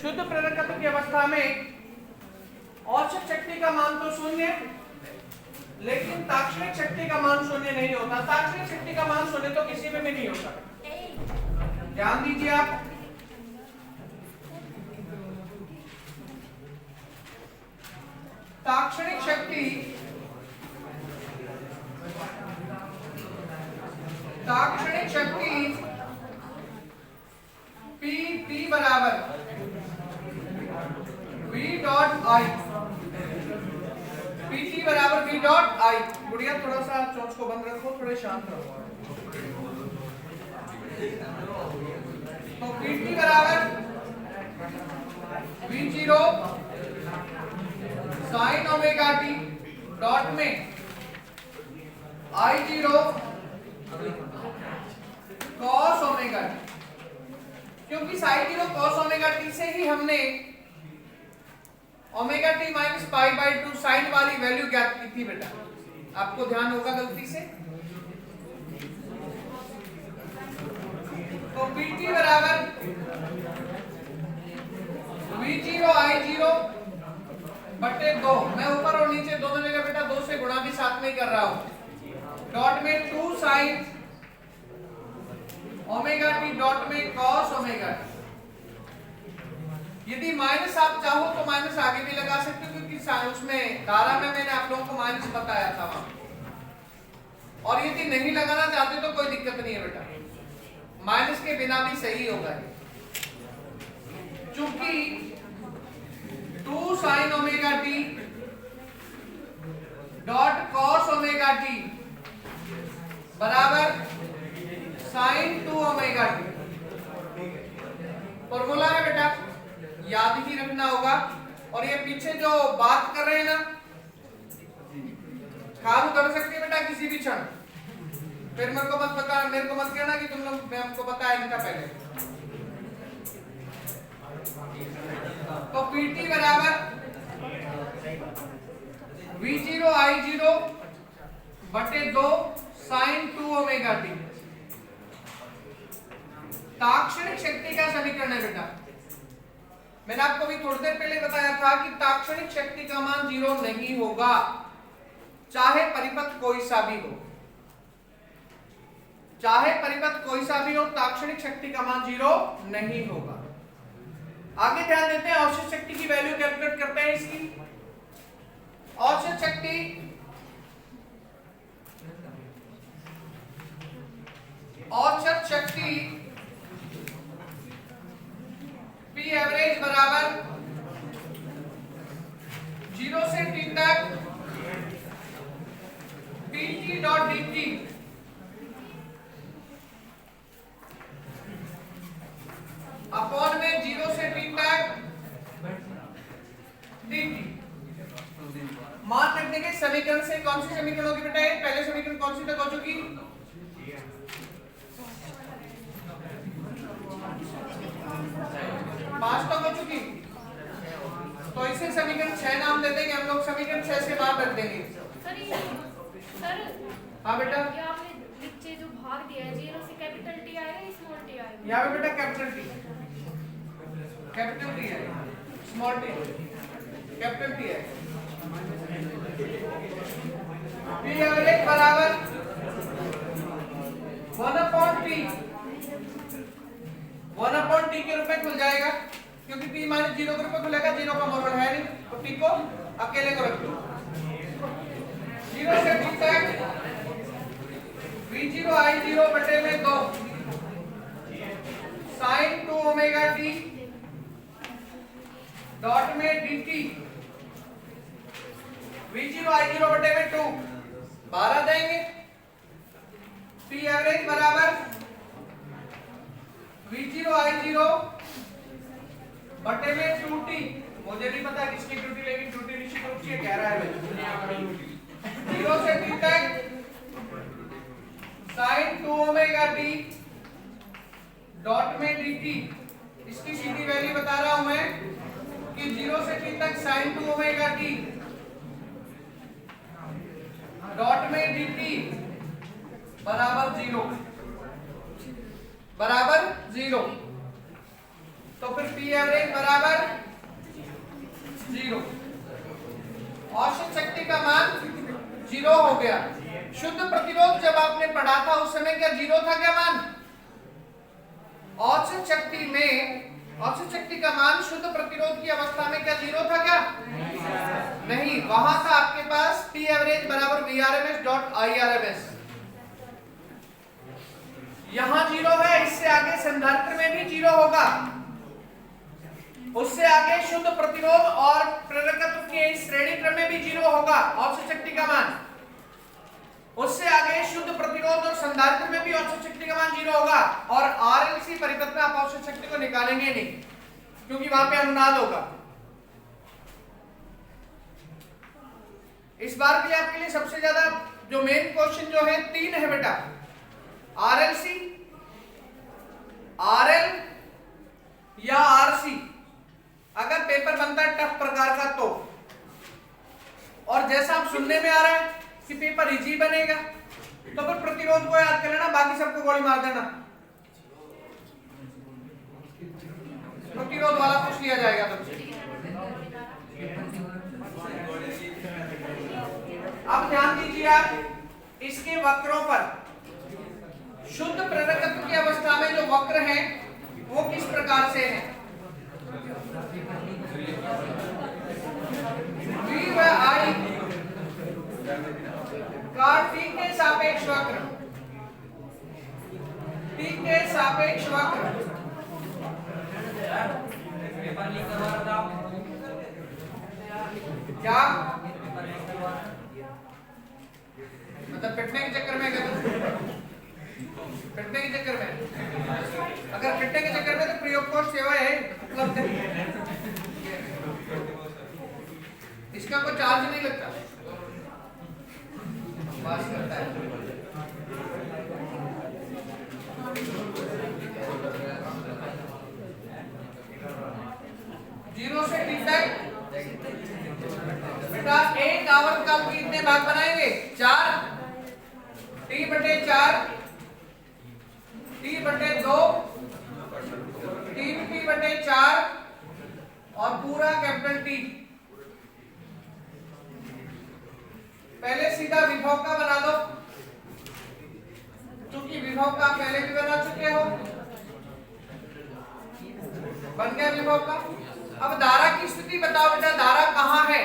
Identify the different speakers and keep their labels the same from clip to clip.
Speaker 1: शुद्ध प्रेरकत्व की अवस्था में औसत शक्ति का मान तो शून्य, लेकिन ताक्षणिक शक्ति का मान शून्य नहीं होता। ताक्षणिक शक्ति का मान शून्य तो किसी में भी नहीं होता। ध्यान दीजिए आप, ताक्षणिक शक्ति P बराबर V डॉट आई, PT बराबर V डॉट आई। गुड़िया थोड़ा सा चोंच को बंद रखो, थोड़े शांत रहो। तो PT बराबर V0 sign omega T dot में I0 कॉस ओमेगा टी। क्योंकि साइन 0 कॉस ओमेगा टी से ही हमने omega T minus pi by 2 sine वाली वैल्यू ज्ञात की थी बेटा, आपको ध्यान होगा गलती से। तो PT बराबर V0 I0 बटे 2, मैं ऊपर और नीचे दोनों जगह बेटा 2 से गुणा भी साथ में कर रहा हूं। डॉट में 2 साइन ओमेगा टी डॉट में कॉस ओमेगा टी। यदि माइनस आप चाहो तो माइनस आगे भी लगा सकते हो, क्योंकि उसमें धारा में मैंने आप लोगों को माइनस बताया था वहां। और यदि नहीं लगाना चाहते तो कोई दिक्कत नहीं है बेटा, माइनस के बिना भी सही होगा। चूंकि 2 sign omega T dot cos omega T बराबर साइन 2 ओमेगा टी फॉर्मूला है बेटा, याद ही रखना होगा। और ये पीछे जो बात कर रहे हैं ना, खाम कर सकते बेटा किसी भी क्षण। फिर मेरे को मत कहना कि तुम लोग मैं हमको बताया नहीं था पहले। तो PT बराबर V0 I0 बटे 2 साइन 2 ओमेगा टी ताक्षणिक शक्ति का समीकरण है बेटा। मैंने आपको भी थोड़ी देर पहले बताया था कि ताक्षणिक शक्ति का मान 0 नहीं होगा, चाहे परिपथ कोई सा भी हो। चाहे परिपथ कोई सा भी हो, ताक्षणिक शक्ति का मान 0 नहीं होगा। आगे ध्यान देते हैं, औसत शक्ति की वैल्यू कैलकुलेट करते हैं इसकी। औसत शक्ति P एवरेज बराबर 0 से t तक PT डॉट dt अपॉन में 0 से t तक dt। मान रखने के समीकरण से कौन सी समीकरण होगी बेटा? पहले समीकरण कौन सी तक हो चुकी? 5 तक हो चुकी। तो इसे समीकरण 6 नाम दे देंगे हम लोग, समीकरण 6 से बाहर रख देंगे।
Speaker 2: सर
Speaker 1: हाँ बेटा,
Speaker 2: ये आपने नीचे जो भाग दिया है 0 से कैपिटल टी आएगा स्मॉल टी आएगा?
Speaker 1: यहाँ पे बेटा कैपिटल टी है, स्मॉल टी कैपिटल टी है। P एवरेज बराबर 1/t के रूप में खुल जाएगा, क्योंकि P माइनस 0 के रूप में खुलेगा। 0 का मोड़ है नहीं, तो T को अकेले को रख दो। 0 से t तक V0 I0 बटे में 2 साइन 2 ओमेगा टी डॉट में dt। V0 I0 बटे में 2 12 देंगे। P एवरेज बराबर V0 I0 बटे में 2t। मुझे नहीं पता किसकी ड्यूटी, लेकिन ड्यूटी निश्चित रूप से कह रहा है 0 से t तक साइन 2 ओमेगा टी डॉट में dt। इसकी सीधी वैल्यू बता रहा हूं मैं कि 0 से t तक साइन 2 ओमेगा टी डॉट में dt बराबर 0 बराबर 0। तो तो फिर पी एवरेज बराबर 0। औसत शक्ति का मान 0 हो गया। शुद्ध प्रतिरोध जब आपने पढ़ा था उस समय क्या 0 था क्या मान? औसत शक्ति का मान शुद्ध प्रतिरोध की अवस्था में क्या 0 था क्या? नहीं, वहां था आपके पास P एवरेज बराबर Vrms.Irms। यहां 0 है, इससे आगे संधारित्र में भी 0 होगा, उससे आगे शुद्ध प्रतिरोध और प्रेरकत्व के श्रेणी क्रम में भी 0 होगा औसत शक्ति का मान। उससे आगे शुद्ध प्रतिरोध और संधारित्र में भी औसत शक्ति का मान 0 होगा। और आरएलसी परिपथ में आप औसत शक्ति को निकालेंगे नहीं, क्योंकि वहां पे अनुनाद होगा। इस बार के लिए आपके लिए सबसे ज्यादा जो मेन क्वेश्चन जो है 3 है बेटा, आरएलसी, आरएल या आरसी। अगर पेपर बनता है टफ प्रकार का तो, और जैसा आप सुनने में आ रहा है कि पेपर इजी बनेगा, तो फिर प्रतिरोध को याद कर लेना, बाकी सबको गोली मार देना। प्रतिरोध वाला पूछ लिया जाएगा तुमसे। अब ध्यान दीजिए आप इसके वक्रों पर। शुद्ध प्रेरकत्व की अवस्था में जो वक्र हैं वो किस प्रकार से हैं? V व I का T के सापेक्ष वक्र, T के सापेक्ष वक्र क्या मतलब पिटने के चक्कर में? पिटने के चक्कर में, अगर पिटने के चक्कर में तो प्रयोग कोष सेवा है उपलब्ध है, इसका कोई चार्ज नहीं लगता, पास करता है। जीरो से टी तक बेटा एक आवर्तकाल के कितने भाग बनाएंगे? 4, T/4, T/2, 3T/4 और पूरा कैपिटल T। पहले सीधा विभव का बना दो, क्योंकि विभव का पहले भी बना चुके हो, बन गया विभव का। अब धारा की स्थिति बताओ बेटा, धारा कहाँ है?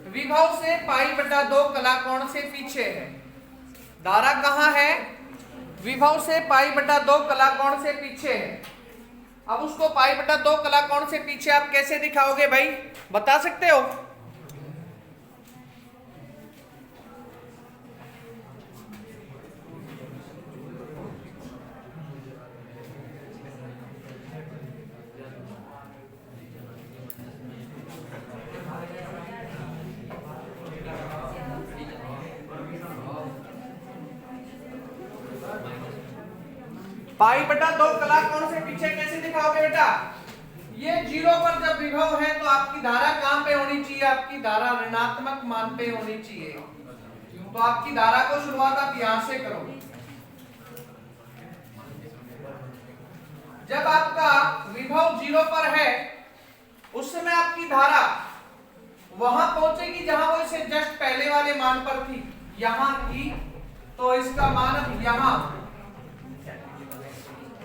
Speaker 1: विभव से π/2 कलाकोण से पीछे है। धारा कहाँ है? विभव से π/2 कलाकोण से पीछे है। अब उसको π/2 कलाकोण से पीछे आप कैसे दिखाओगे भाई, बता सकते हो? π/2 कलाकोण से पीछे कैसे दिखाओगे बेटा? ये 0 पर जब विभव है तो आपकी धारा कहां पे होनी चाहिए? आपकी धारा ऋणात्मक मान पे होनी चाहिए। तो आपकी धारा को शुरुआत आप यहां से करो। जब आपका विभव 0 पर है उस समय आपकी धारा वहां पहुंचेगी जहां वो इसे जस्ट पहले वाले मान पर थी, यहां थी, तो इसका मान अब यहां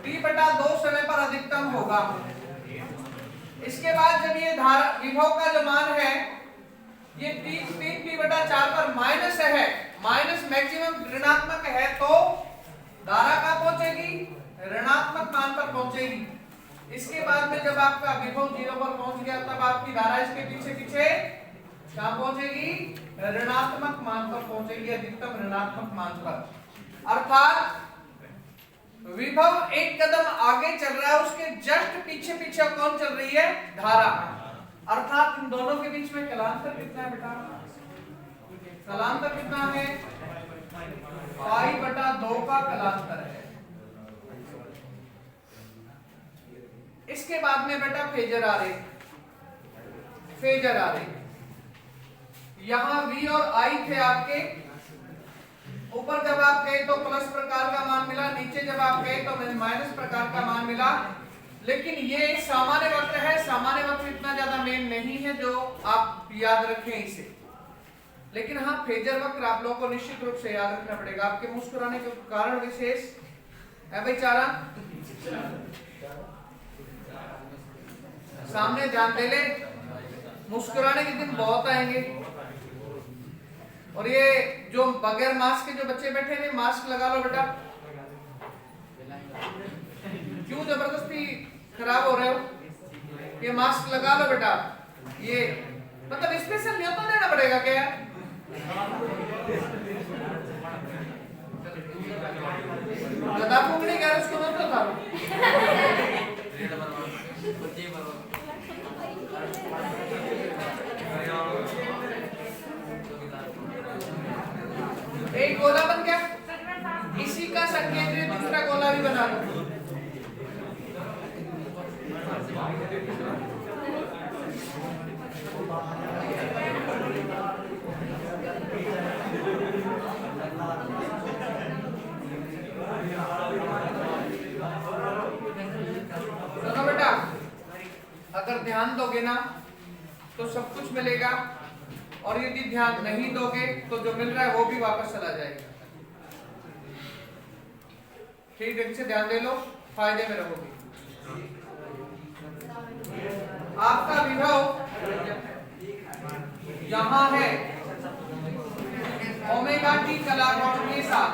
Speaker 1: T/2 समय पर अधिकतम होगा। इसके बाद जब ये धारा विभव का जो मान है ये 3P/4 पर माइनस है, माइनस मैक्सिमम ऋणात्मक है, तो धारा कहां पहुंचेगी? ऋणात्मक मान पर पहुंचेगी। इसके बाद में जब आपका विभव 0 पर पहुंच गया तब आपकी धारा इसके पीछे पीछे कहां पहुंचेगी? ऋणात्मक मान पर पहुंचेगी, अधिकतम ऋणात्मक मान पर। अर्थात विभव एक कदम आगे चल रहा है, उसके जस्ट पीछे पीछे कौन चल रही है? धारा। अर्थात इन दोनों के बीच में कलांतर कितना है बेटा? कलांतर कितना है? π/2 का कलांतर है। इसके बाद में बेटा फेजर आरेख, फेजर आरेख। यहां V और I थे आपके, ऊपर जब आप गए तो प्लस प्रकार का मान मिला, नीचे जब आप गए तो माइनस प्रकार का मान मिला। लेकिन ये सामान्य वक्र है, सामान्य वक्र इतना ज्यादा मेन नहीं है जो आप याद रखें इसे। लेकिन हाँ, फेजर वक्र आप लोगों को निश्चित रूप से याद रखना पड़ेगा। आपके मुस्कुराने के कारण विशेष है भाई चारा, सामने ध्यान दे ले, मुस्कुराने के दिन बहुत आएंगे। और ये जो बगैर मास्क के जो बच्चे बैठे हैं, मास्क लगा लो बेटा। क्यों जबरदस्ती खराब हो रहे हो? ये मास्क लगा लो बेटा। ये मतलब स्पेशल नहीं होता, देना पड़ेगा क्या? गधा फूकने क्या उसको मत उतारो। एक गोला बन गया, इसी का संकेंद्रित दूसरा गोला भी बना लो। सुनो बेटा, अगर ध्यान दोगे ना तो सब कुछ मिलेगा, और यदि ध्यान नहीं दोगे तो जो मिल रहा है वो भी वापस चला जाएगा। ठीक ढंग से ध्यान दे लो, फायदे में रहोगे। आपका विभव यहां है ओमेगा टी कलाकोण के साथ।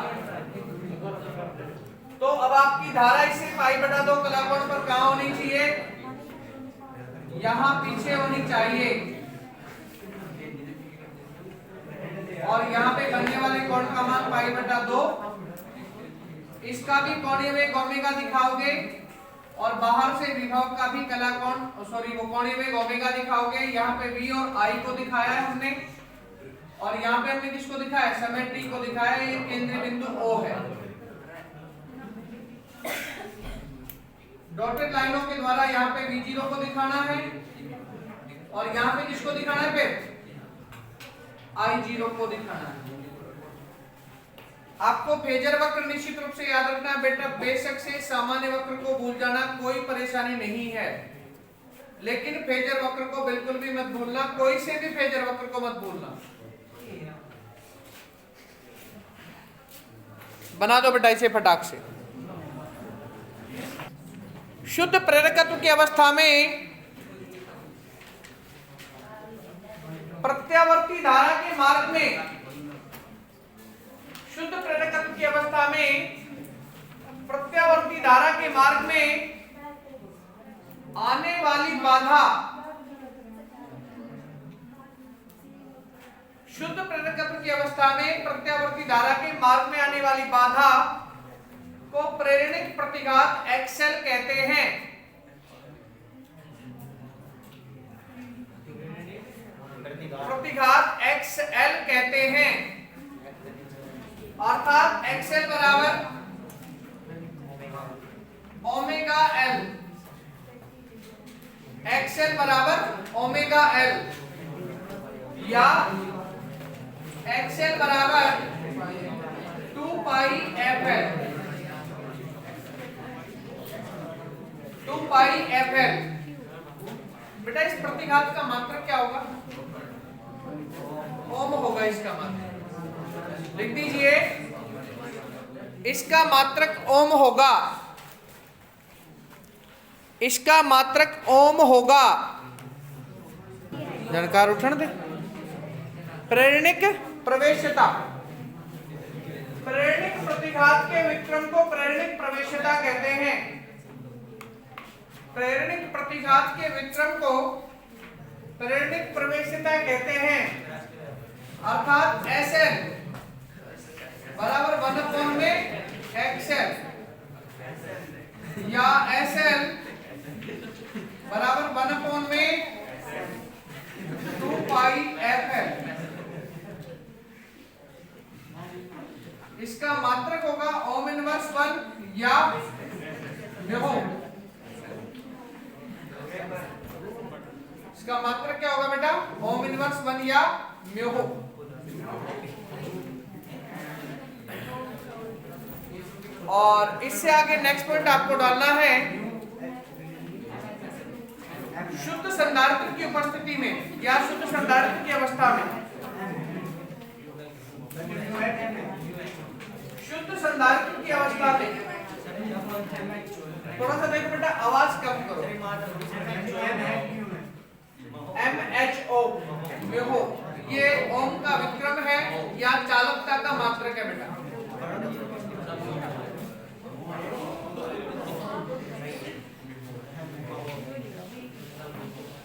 Speaker 1: तो अब आपकी धारा इसे π/2 कलाकोण पर कहां होनी चाहिए? यहां पीछे होनी चाहिए। और यहाँ पे बनने वाले कोण का मान π/2, इसका भी कोणीय वेग ओमेगा दिखाओगे, और बाहर से विभव का भी कलाकोण वो कोणीय वेग ओमेगा दिखाओगे। यहाँ पे v और I को दिखाया है हमने, और यहाँ पे हमने किसको दिखाया? समय t को दिखाया है। ये केंद्रीय बिंदु O है। डॉटेड लाइनों के द्वारा यहाँ पे v0 को दिखाना है, और यहाँ पे किसको दिखाना है? फिर I0 को दिखाना है। आपको फेजर वक्र निश्चित रूप से याद रखना है बेटा। बेशक से सामान्य वक्र को भूल जाना कोई परेशानी नहीं है, लेकिन फेजर वक्र को बिल्कुल भी मत भूलना। कोई से भी फेजर वक्र को मत भूलना। बना दो बेटा इसे फटाक से। शुद्ध प्रेरकत्व की अवस्था में प्रत्यावर्ती धारा के मार्ग में, शुद्ध प्रेरकत्व की अवस्था में प्रत्यावर्ती धारा के मार्ग में आने वाली बाधा, शुद्ध प्रेरकत्व की अवस्था में प्रत्यावर्ती धारा के मार्ग में आने वाली बाधा को प्रेरणिक प्रतिघात XL कहते हैं। प्रतिघात XL कहते हैं, अर्थात XL बराबर ओमेगा L, XL बराबर ओमेगा L, या XL बराबर 2πfL, 2πfL। बेटा इस प्रतिघात का मात्रक क्या होगा? ओम होगा इसका मात्रक। लिख दीजिए, इसका मात्रक ओम होगा, इसका मात्रक ओम होगा। जानकार उठन दे। प्रेरणिक प्रवेश्यता, प्रेरणिक प्रतिघात के विक्रम को प्रेरणिक प्रवेश्यता कहते हैं। प्रेरणिक प्रतिघात के विक्रम को प्रेरणिक प्रवेश्यता कहते हैं, अर्थात SL बराबर 1 में XL, या SL बराबर 1 में 2πfL। इसका मात्रक होगा ओम इनवर्स 1 या म्यो। इसका मात्रक क्या होगा बेटा? ओम इनवर्स 1 या म्यो। और इससे आगे नेक्स्ट पॉइंट आपको डालना है शुद्ध संधारित्र की उपस्थिति में या शुद्ध संधारित्र की अवस्था में, शुद्ध संधारित्र की अवस्था में, थोड़ा सा देखो बेटा, आवाज कम करो। MHO देखो, ये ओम का विक्रम है या चालकता का मात्रक है बेटा।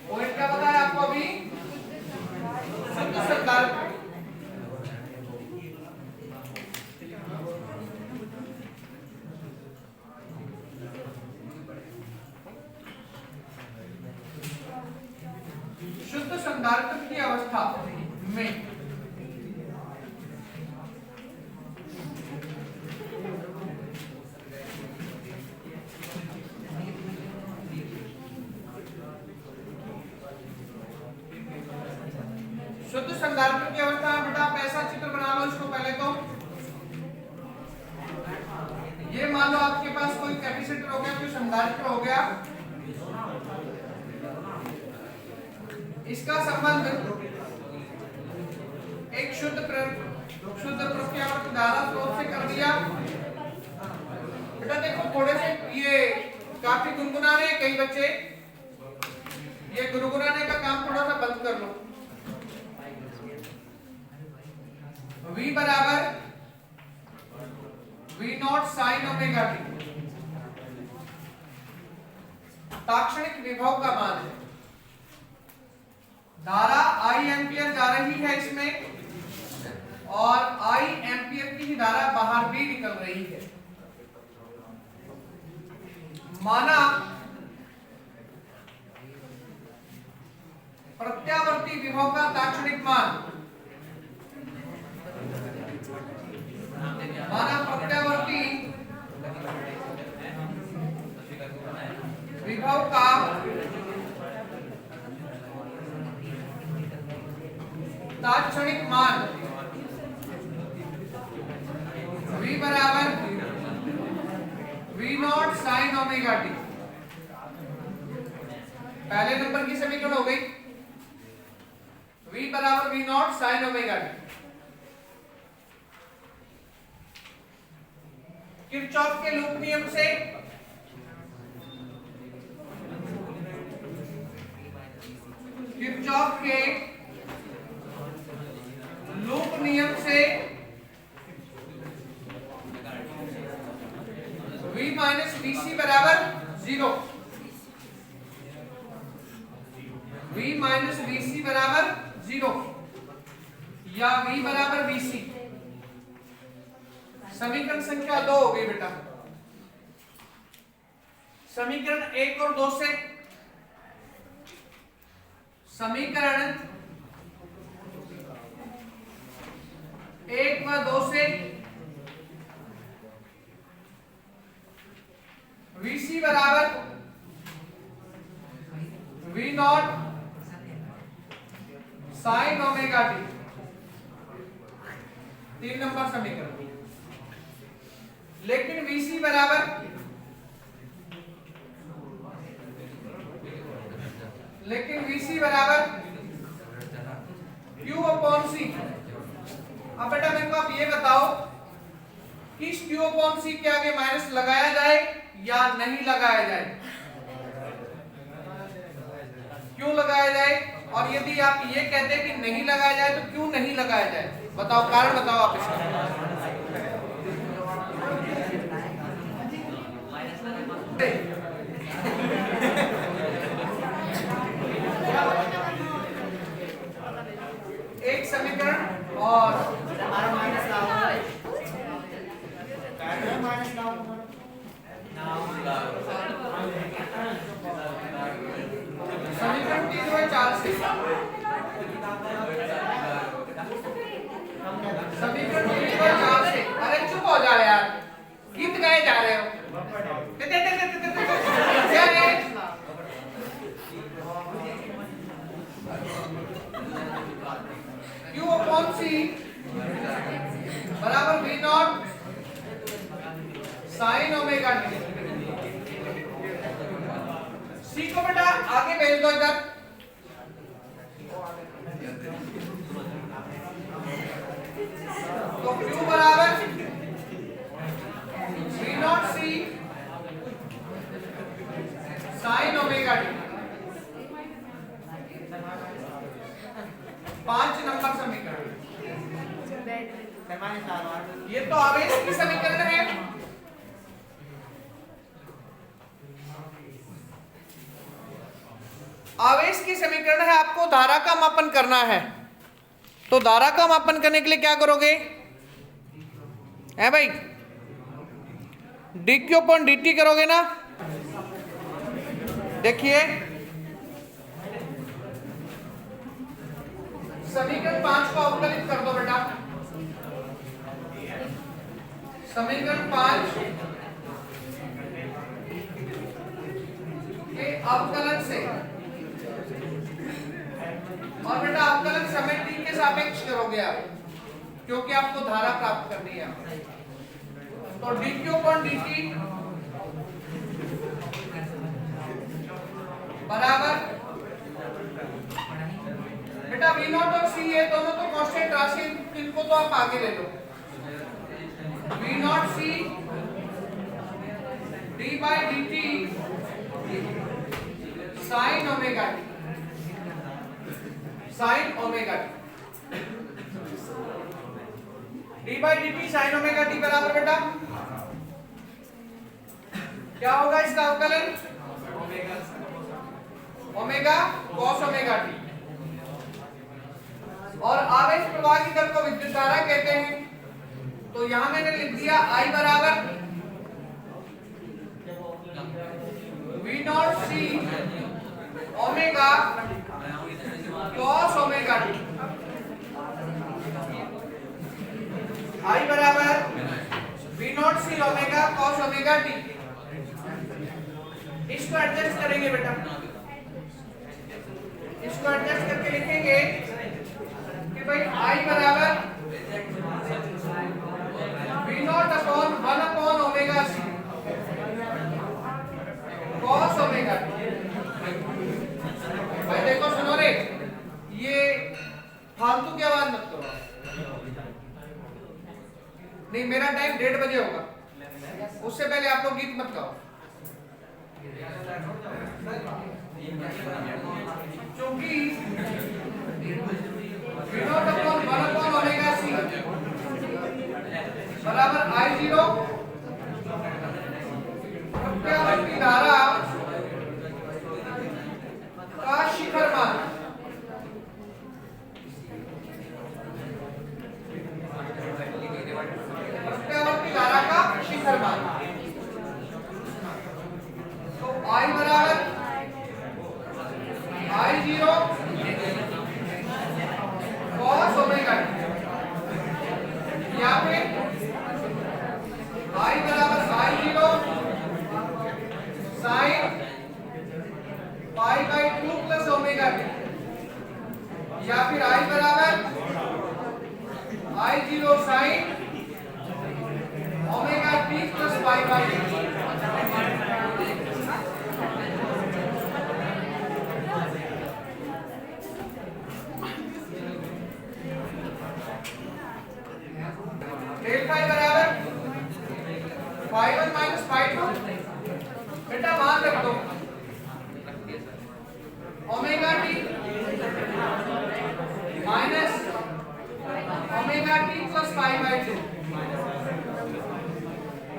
Speaker 1: पॉइंट क्या बताया आपको अभी? शुद्ध संधारित्र। शुद्ध संधारित्र की अवस्था में शुद्ध संधारित्र की अवस्था में बेटा आप ऐसा चित्र बना लो इसको पहले तो। ये मान लो आपके पास कोई कैपेसिटर हो गया, कोई संधारित्र हो गया, इसका संबंध एक शुद्ध प्रत्यावर्त धारा स्रोत से कर दिया। बेटा देखो थोड़े से ये काफी गुनगुना रहे हैं कई बच्चे, ये गुनगुनाने का काम थोड़ा सा बंद कर लो। V बराबर V0 sin ओमेगा टी ताक्षणिक विभव का मान है। धारा I एम्पियर जा रही है इसमें और I एम्पियर की ही धारा बाहर भी निकल रही है। माना प्रत्यावर्ती विभव का ताक्षणिक मान, माना प्रत्यावर्ती विभव का ताक्षणिक मान V बराबर V0 sin ओमेगा टी। पहले नंबर की समीकरण हो गई V बराबर V0 sin omega T. Kirchhoff के लूप नियम से किरचॉफ के लूप नियम से V माइनस VC बराबर 0, V माइनस VC बराबर 0 या V बराबर VC। समीकरण संख्या 2 हो गई बेटा। समीकरण 1 और 2 से, समीकरण 1 व 2 से VC बराबर V0 sin omega T, 3 number समीकरण। लेकिन VC बराबर Q अपॉन C। अब बेटा मेरे को आप ये बताओ कि इस Q अपॉन C के आगे माइनस लगाया जाए या नहीं लगाया जाए? क्यों लगाया जाए? और यदि आप ये कहते हैं कि नहीं लगाया जाए तो क्यों नहीं लगाया जाए? बताओ, कारण बताओ आप इसका। एक समीकरण और समीकरण 3 व 4 से, समीकरण 3 व 4 से, अरे चुप हो जाओ यार, गीत गाए जा रहे हो। क्या है? Q अपॉन C बराबर V0 sin ओमेगा टी। सी को बेटा आगे भेज दो इधर। तो Q बराबर V naught C sine omega T. 5 number समीकरण। ये तो आवेश की समीकरण है। आवेश की समीकरण है, आपको धारा का मापन करना है। तो धारा का मापन करने के लिए क्या करोगे है भाई, dq अपॉन dt करोगे ना। देखिए समीकरण 5 को अवकलित कर दो बेटा। समीकरण 5 के अवकलन से, और बेटा अवकलन समय t के सापेक्ष करोगे आप, क्योंकि आपको धारा प्राप्त करनी है। तो dq अपॉन dt बराबर बेटा v नॉट और c, ये दोनों तो कांस्टेंट राशि, इनको तो आप आगे ले लो। v not c d by dt sign omega T, sign omega T, d by dt sign omega T बराबर बेटा क्या होगा इसका अवकलन, ओमेगा कॉस ओमेगा टी। और आवेश प्रवाह की दर को विद्युत धारा कहते हैं। तो यहां मैंने लिख दिया I बराबर V naught C omega cos omega T. I बराबर V naught C omega cos omega T. इसको एडजस्ट करेंगे बेटा, इसको एडजस्ट करके लिखेंगे कि भाई I बराबर V naught upon 1 upon omega C cos omega T. भाई देखो सुनो रे, ये फालतू की आवाज मत करो। नहीं, मेरा टाइम 1:30 बजे होगा, उससे पहले आप लोग गीत मत गाओ। क्योंकि V naught upon 1 upon omega C बराबर I0 प्रत्यावर्ती धारा का शिखर मान। प्रत्यावर्ती धारा का शिखर मान। तो I बराबर I0 cos ओमेगा टी, या फिर I बराबर I0 sin pi by 2 plus omega T, या फिर I बराबर I0 sin omega T plus pi by 2। Del phi बराबर फाई 1 माइनस फाई 2। बेटा मान रख दो omega T minus omega T plus pi by 2,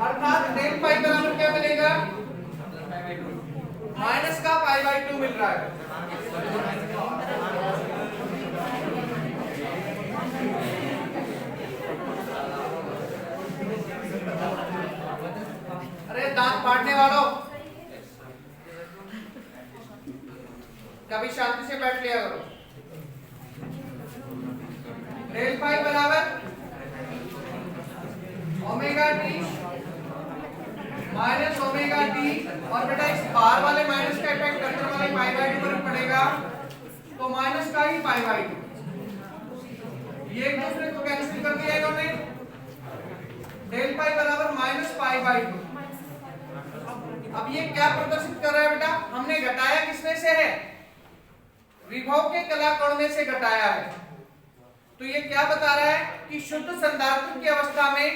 Speaker 1: अर्थात डेल फाई बराबर क्या मिलेगा, माइनस का पाई बाई 2 मिल रहा है। अरे दांत फाड़ने वालों, कभी शांति से बैठ लिया करो। डेल फाई बराबर omega T minus omega T, और बेटा इस बाहर वाले माइनस का इफेक्ट अंदर वाले पाई बाई 2 पर पड़ेगा, तो माइनस का ही पाई बाई 2। ये एक दूसरे को कैंसिल कर दिया इन्होंने। डेल पाई बराबर माइनस पाई बाई 2। अब ये क्या प्रदर्शित कर रहा है बेटा? हमने घटाया किसमें से है? विभव के कला कोण में से घटाया है। तो ये क्या बता रहा है कि शुद्ध संधारित्र की अवस्था में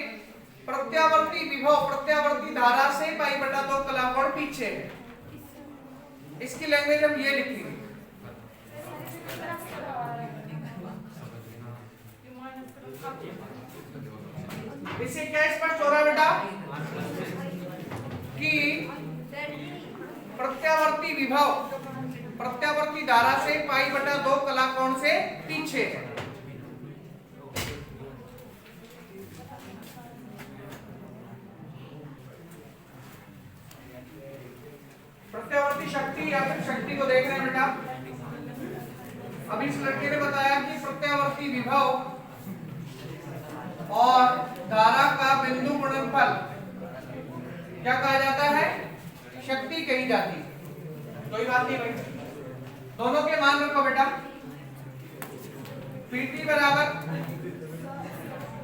Speaker 1: प्रत्यावर्ती विभव प्रत्यावर्ती धारा से पाई बटा 2 कला कोण पीछे है। इसकी लैंग्वेज हम ये लिखेंगे। इससे क्या स्पष्ट हो रहा है बेटा कि प्रत्यावर्ती विभव प्रत्यावर्ती धारा से पाई बटा 2 कला कोण से पीछे है। प्रत्यावर्ती शक्ति या फिर शक्ति को देख रहे हैं बेटा। अभी इस लड़के ने बताया कि प्रत्यावर्ती विभव और धारा का बिंदु गुणनफल क्या कहा जाता है? शक्ति कही जाती है। कोई बात नहीं भाई, दोनों के मान रखो बेटा। Pt बराबर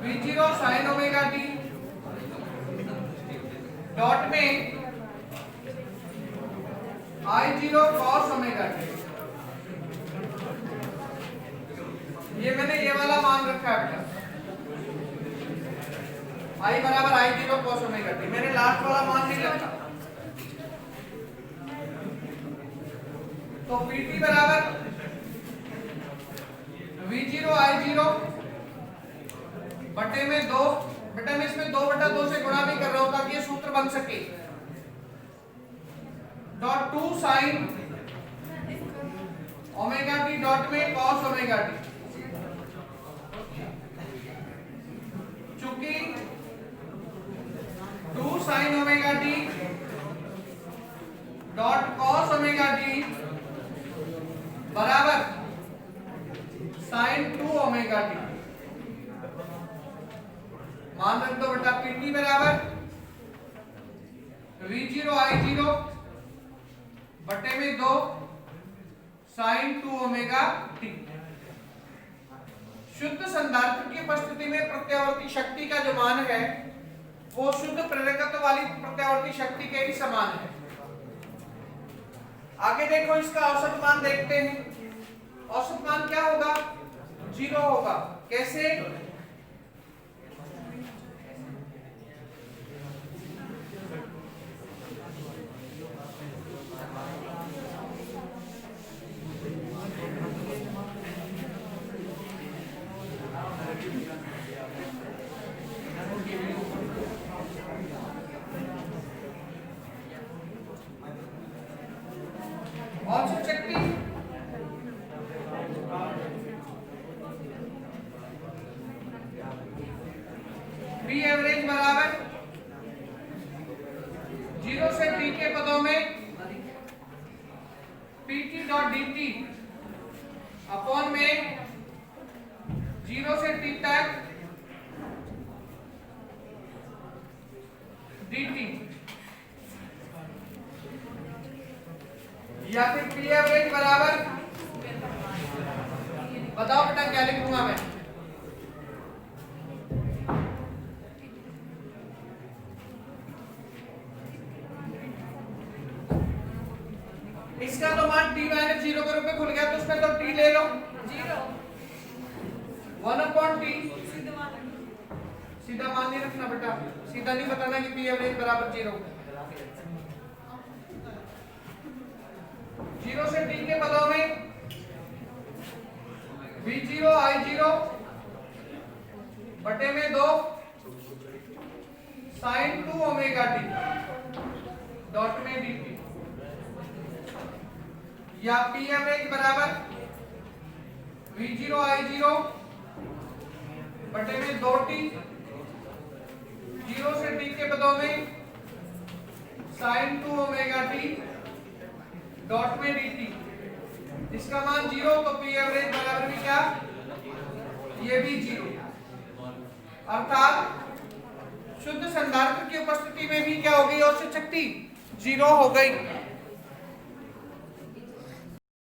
Speaker 1: V0 sin omega t dot में I0 cos ओमेगा t। ये मैंने ये वाला मान रखा है बेटा, I बराबर I0 cos ओमेगा t। मैंने लास्ट वाला मान नहीं रखा। तो Pt बराबर V0 I0 बटे में 2, बेटा मैं इसमें 2 बटा 2 से गुणा भी कर रहा हूं ताकि ये सूत्र बन सके। Dot 2 sign omega T dot में कॉस ओमेगा टी। चूंकि 2 sign omega T dot cos omega T बराबर साइन 2 ओमेगा टी। मान रख दो बेटा Pt बराबर V0 I0 बटे में 2 साइन 2 ओमेगा टी। शुद्ध संधारित्र की उपस्थिति में प्रत्यावर्ती शक्ति का जो मान है वो शुद्ध प्रेरकत्व वाली प्रत्यावर्ती शक्ति के ही समान है। आगे देखो, इसका औसत मान देखते हैं। औसत मान क्या होगा? 0 होगा। कैसे? औसत शक्ति V एवरेज बराबर 0 से t के पदों में Pt डॉट dt अपॉन में 0 से t तक dt या फिर P एवरेज बराबर, बताओ बेटा क्या लिखूंगा मैं? इसका तो मान t माइनस 0 के रूप में खुल गया, तो उसमें तो t ले लो 0 1/t। सीधा मान नहीं रखना बेटा, सीधा नहीं बताना कि P एवरेज बराबर 0। 0 से t के पदों में V0 I0 बटे में 2 साइन 2 ओमेगा t डॉट में dt या P एवरेज बराबर V0 I0 बटे में 2t 0 से t के पदों में साइन 2 ओमेगा t डॉट में dt। इसका मान 0, तो P एवरेज बराबर भी क्या? ये भी 0। अर्थात शुद्ध संधारित्र की उपस्थिति में भी क्या हो गई? औसत शक्ति 0 हो गई।